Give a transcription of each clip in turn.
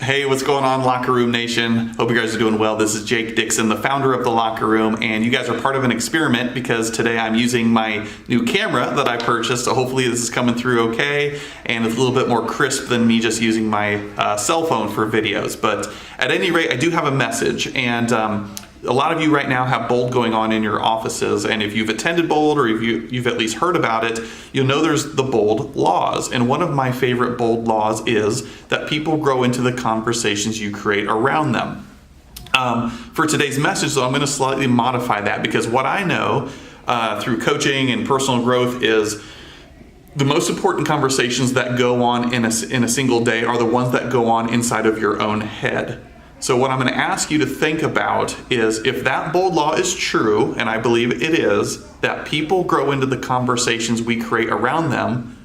Hey, what's going on, Locker Room Nation? Hope you guys are doing well. This is Jake Dixon, the founder of The Locker Room, and you guys are part of an experiment because today I'm using my new camera that I purchased, so hopefully this is coming through okay, and it's a little bit more crisp than me just using my cell phone for videos. But at any rate, I do have a message, and a lot of you right now have Bold going on in your offices, and if you've attended Bold or if you've at least heard about it, you'll know there's the Bold laws. And one of my favorite Bold laws is that people grow into the conversations you create around them. For today's message, though, I'm going to slightly modify that because what I know through coaching and personal growth is the most important conversations that go on in a single day are the ones that go on inside of your own head. So what I'm going to ask you to think about is if that Bold law is true, and I believe it is, that people grow into the conversations we create around them,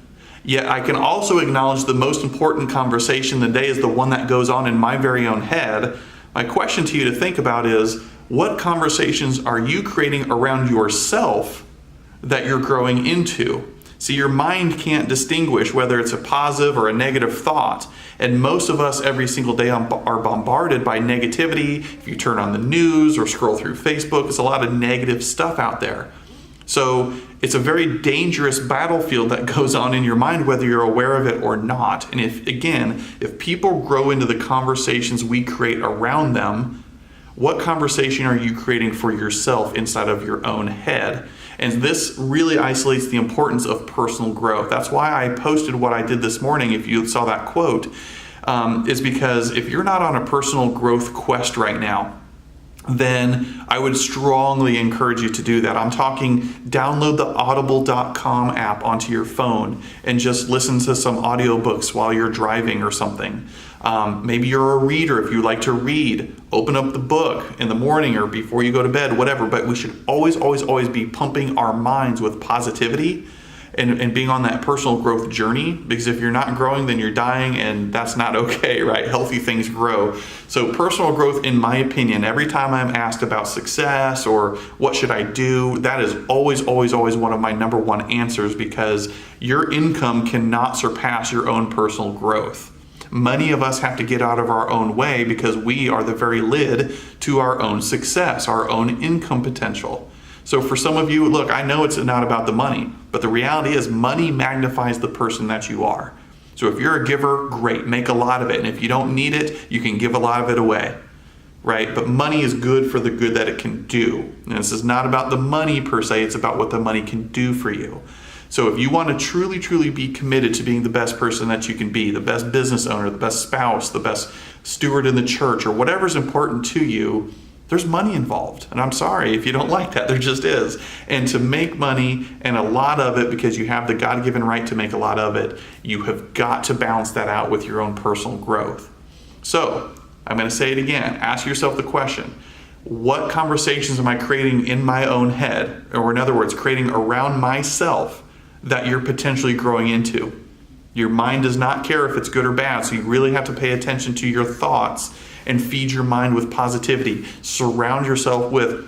yet I can also acknowledge the most important conversation of the day is the one that goes on in my very own head. My question to you to think about is, what conversations are you creating around yourself that you're growing into? See, your mind can't distinguish whether it's a positive or a negative thought. And most of us every single day are bombarded by negativity. If you turn on the news or scroll through Facebook, it's a lot of negative stuff out there. So it's a very dangerous battlefield that goes on in your mind, whether you're aware of it or not. And if people grow into the conversations we create around them, what conversation are you creating for yourself inside of your own head? And this really isolates the importance of personal growth. That's why I posted what I did this morning, if you saw that quote, is because if you're not on a personal growth quest right now, then I would strongly encourage you to do that. I'm talking download the audible.com app onto your phone and just listen to some audiobooks while you're driving or something. Maybe you're a reader. If you like to read, open up the book in the morning or before you go to bed, whatever. But we should always be pumping our minds with positivity and being on that personal growth journey, because if you're not growing, then you're dying, and that's not okay, right? Healthy things grow. So personal growth, in my opinion, every time I'm asked about success or what should I do, that is always one of my number one answers, because your income cannot surpass your own personal growth. Many of us have to get out of our own way because we are the very lid to our own success, our own income potential. So for some of you, look, I know it's not about the money, but the reality is money magnifies the person that you are. So if you're a giver, great, make a lot of it. And if you don't need it, you can give a lot of it away, right? But money is good for the good that it can do. And this is not about the money per se, it's about what the money can do for you. So if you want to truly be committed to being the best person that you can be, the best business owner, the best spouse, the best steward in the church, or whatever's important to you, there's money involved. And I'm sorry if you don't like that, there just is. And to make money, and a lot of it, because you have the God-given right to make a lot of it, you have got to balance that out with your own personal growth. So I'm going to say it again. Ask yourself the question, what conversations am I creating in my own head? Or in other words, creating around myself that you're potentially growing into? Your mind does not care if it's good or bad, so you really have to pay attention to your thoughts and feed your mind with positivity. Surround yourself with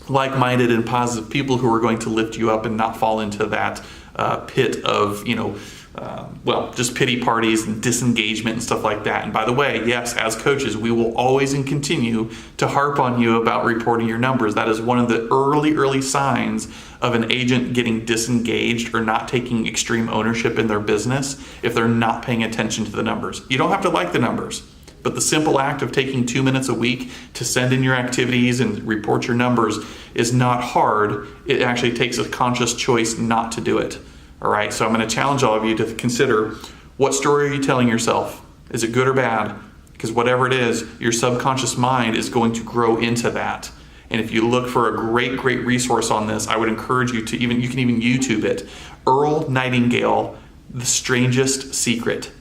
like-minded and positive people who are going to lift you up and not fall into that pit of, just pity parties and disengagement and stuff like that. And by the way, yes, as coaches, we will always and continue to harp on you about reporting your numbers. That is one of the early signs of an agent getting disengaged or not taking extreme ownership in their business if they're not paying attention to the numbers. You don't have to like the numbers, but the simple act of taking 2 minutes a week to send in your activities and report your numbers is not hard. It actually takes a conscious choice not to do it. All right, so I'm going to challenge all of you to consider, what story are you telling yourself? Is it good or bad? Because whatever it is, your subconscious mind is going to grow into that. And if you look for a great resource on this, I would encourage you to you can even YouTube it. Earl Nightingale, The Strangest Secret.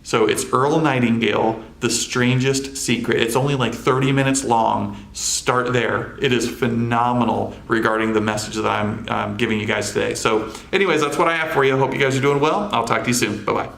So it's Earl Nightingale, The Strangest Secret. It's only like 30 minutes long. Start there. It is phenomenal regarding the message that I'm giving you guys today. So anyways, that's what I have for you. I hope you guys are doing well. I'll talk to you soon. Bye-bye.